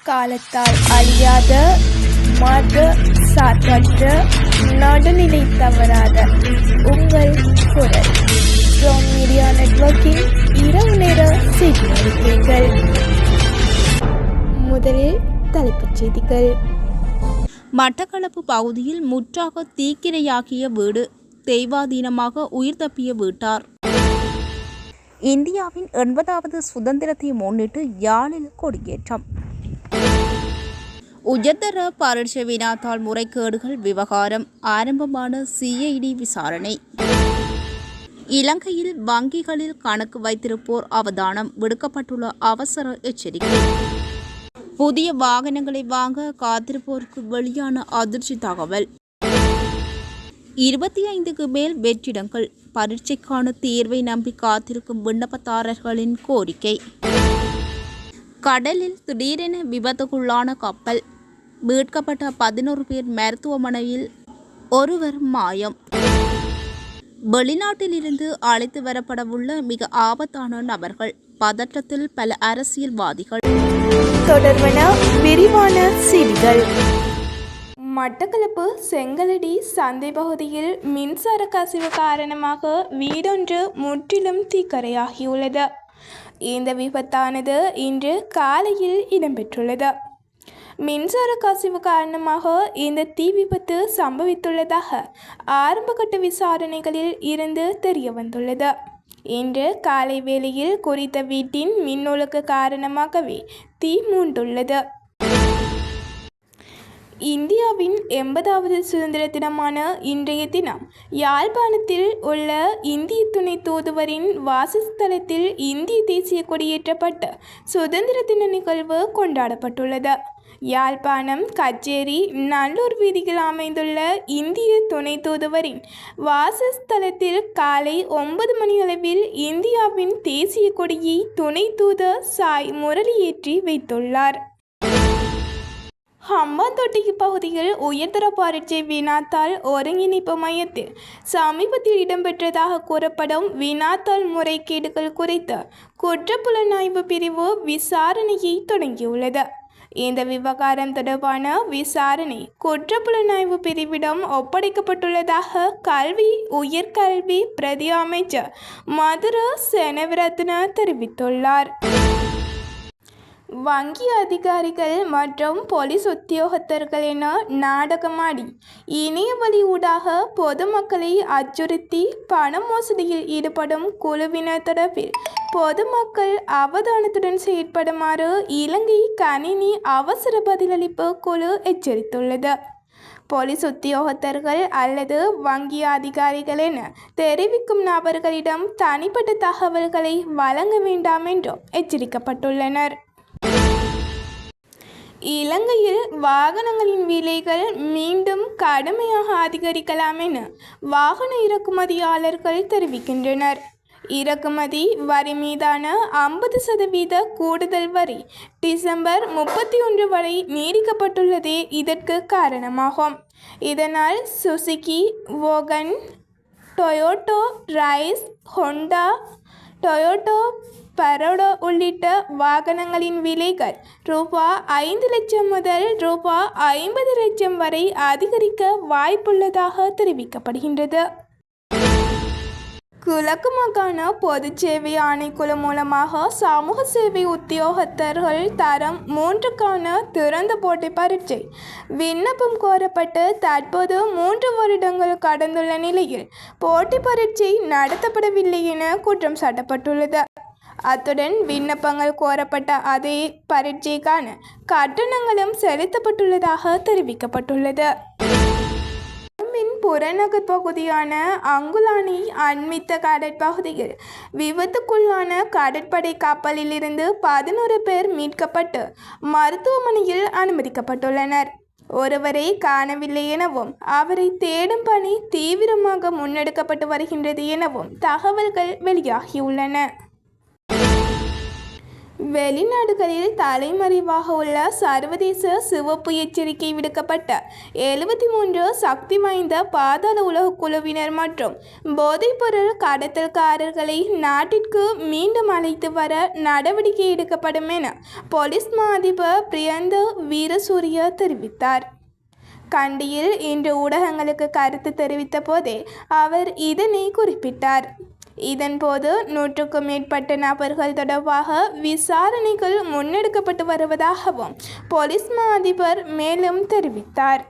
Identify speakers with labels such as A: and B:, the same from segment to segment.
A: காலத்தால் அழியாத மத சார்பற்ற நடுநிலை தவறாத உங்கள் குரல் ஃப்ரம் மீடியா நெட்வொர்க்கிங் இரவு நேர செய்தி அறிக்கைகள். முதலில் தலைப்புச் செய்திகள்.
B: மட்டக்களப்பு பகுதியில் முற்றாக தீக்கிரையாகிய வீடு, தெய்வாதீனமாக உயிர் தப்பிய வீட்டார். இந்தியாவின் 80வது சுதந்திரத்தை முன்னிட்டு யாழில் கொடியேற்றம். உயர்தர பரீட்சை வினாத்தாள் முறைகேடுகள் விவகாரம் ஆரம்பமான சிஐடி விசாரணை. இலங்கையில் வங்கிகளில் கணக்கு வைத்திருப்போர் அவதானம், விடுக்கப்பட்டுள்ள அவசர எச்சரிக்கை. புதிய வாகனங்களை வாங்க காத்திருப்போருக்கு வெளியான அதிர்ச்சி தகவல். 25க்கு மேல் வெற்றிடங்கள், பரீட்சைக்கான தேர்வை நம்பி காத்திருக்கும் விண்ணப்பதாரர்களின் கோரிக்கை. கடலில் திடீரென விபத்துக்குள்ளான கப்பல், மீட்கப்பட்ட 11 பேர் மருத்துவமனையில், ஒருவர் மாயம். வெளிநாட்டிலிருந்து அழைத்து வரப்படவுள்ள மிக ஆபத்தான நபர்கள், பதற்றத்தில் பல அரசியல்வாதிகள்.
A: தொடர்பான விரிவான செய்திகள். மட்டக்களப்பு செங்கலடி சந்தை பகுதியில் மின்சார கசிவு காரணமாக வீடொன்று முற்றிலும் தீக்கரையாகியுள்ளது. இந்த விபத்தானது இன்று காலையில் இடம்பெற்றுள்ளது. மின்சார கசிவு காரணமாக இந்த தீ விபத்து சம்பவித்துள்ளதாக ஆரம்பகட்ட விசாரணைகளில் இருந்து தெரிய வந்துள்ளது. இன்று காலை வேளையில் குறித்த வீட்டின் மின்னொழுக்கு காரணமாகவே தீ மூண்டுள்ளது. இந்தியாவின் 80வது சுதந்திர தினமான இன்றைய தினம் யாழ்ப்பாணத்தில் உள்ள இந்திய துணை தூதுவரின் வாசஸ்தலத்தில் இந்திய தேசிய கொடியேற்றப்பட்டு சுதந்திர தின நிகழ்வு கொண்டாடப்பட்டுள்ளது. யாழ்ப்பாணம் கச்சேரி நல்லூர் வீதியில் அமைந்துள்ள இந்திய துணை தூதுவரின் வாசஸ்தலத்தில் காலை 9 மணியளவில் இந்தியாவின் தேசிய கொடியை துணை தூதர் சாய் முரளி ஏற்றி வைத்துள்ளார். ஹம்பாந்தோட்டை பகுதியில் உயர்தர பரீட்சை வினாத்தாள் ஒருங்கிணைப்பு மையத்தில் சமீபத்தில் இடம்பெற்றதாக கூறப்படும் வினாத்தாள் முறைகேடுகள் குறித்து குற்றப்புலனாய்வு பிரிவு விசாரணையை தொடங்கியுள்ளது. இந்த விவகாரம் தொடர்பான விசாரணை குற்றப்புலனாய்வு பிரிவிடம் ஒப்படைக்கப்பட்டுள்ளதாக கல்வி உயர்கல்வி பிரதி அமைச்சர் மதுர செனவிரத்ன தெரிவித்துள்ளார். வங்கி அதிகாரிகள் மற்றும் போலீஸ் உத்தியோகத்தர்கள் என நாடகமாடி இணையவழி ஊடாக பொதுமக்களை அச்சுறுத்தி பண மோசடியில் ஈடுபடும் குழுவினர் தொடர்பில் பொதுமக்கள் அவதானத்துடன் செயற்படுமாறு இலங்கை கணினி அவசர பதிலளிப்பு குழு எச்சரித்துள்ளது. போலீஸ் உத்தியோகத்தர்கள் அல்லது வங்கி அதிகாரிகள் என தெரிவிக்கும் நபர்களிடம் தனிப்பட்ட தகவல்களை வழங்க வேண்டாம் என்றும் எச்சரிக்கப்பட்டுள்ளனர். இலங்கையில் வாகனங்களின் விலைகள் மீண்டும் கடுமையாக அதிகரிக்கலாம் என வாகன இறக்குமதியாளர்கள் தெரிவிக்கின்றனர். இறக்குமதி வரி மீதான 50% கூடுதல் வரி டிசம்பர் 31 வரை நீடிக்கப்பட்டுள்ளதே இதற்கு காரணமாகும். இதனால் Suzuki, Wagon, Toyota Raize, Honda, Toyota Prado உள்ளிட்ட வாகனங்களின் விலைகள் ₹5 லட்சம் முதல் ₹50 லட்சம் வரை அதிகரிக்க வாய்ப்புள்ளதாக தெரிவிக்கப்படுகின்றது. கிழக்கு மாகாண பொது சேவை ஆணைக்குழு மூலமாக சமூக சேவை உத்தியோகத்தர்கள் தரம் 3க்கான திறந்த போட்டி பரீட்சை விண்ணப்பம் கோரப்பட்டு தற்போது 3 வருடங்கள் கடந்துள்ள நிலையில் போட்டி பரீட்சை நடத்தப்படவில்லை என குற்றம் சாட்டப்பட்டுள்ளது. அத்துடன் விண்ணப்பங்கள் கோரப்பட்ட அதே பரீட்சைக்கான கட்டணங்களும் செலுத்தப்பட்டுள்ளதாக தெரிவிக்கப்பட்டுள்ளது. புறநகர் பகுதியான அங்குலானி அண்மித்த கடற்பகுதியில் விபத்துக்குள்ளான கடற்படை கப்பலில் இருந்து 11 பேர் மீட்கப்பட்டு மருத்துவமனையில் அனுமதிக்கப்பட்டுள்ளனர். ஒருவரை காணவில்லை எனவும் அவரை தேடும் பணி தீவிரமாக முன்னெடுக்கப்பட்டு வருகின்றது எனவும் தகவல்கள் வெளியாகியுள்ளன. வெளிநாடுகளில் தலைமறைவாக உள்ள சர்வதேச சிவப்பு எச்சரிக்கை விடுக்கப்பட்ட 73 சக்தி வாய்ந்த பாதாள உலக குழுவினர் மற்றும் போதைப்பொருள் கடத்தல்காரர்களை நாட்டிற்கு மீண்டும் அழைத்து வர நடவடிக்கை எடுக்கப்படும் என போலீஸ் மா அதிபர் பிரியந்த வீரசூரிய தெரிவித்தார். கண்டியில் இன்று ஊடகங்களுக்கு கருத்து தெரிவித்த போதே அவர் இதனை குறிப்பிட்டார். இதன்போது 100க்கும் மேற்பட்ட நபர்கள் தொடர்பாக விசாரணைகள் முன்னெடுக்கப்பட்டு வருவதாகவும் போலீஸ் மா அதிபர் மேலும் தெரிவித்தார்.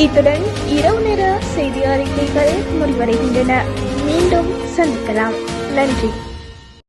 C: இத்துடன் இரவு நேர செய்தி அறிக்கைகள் முடிவடைகின்றன. மீண்டும் சந்திக்கலாம். நன்றி.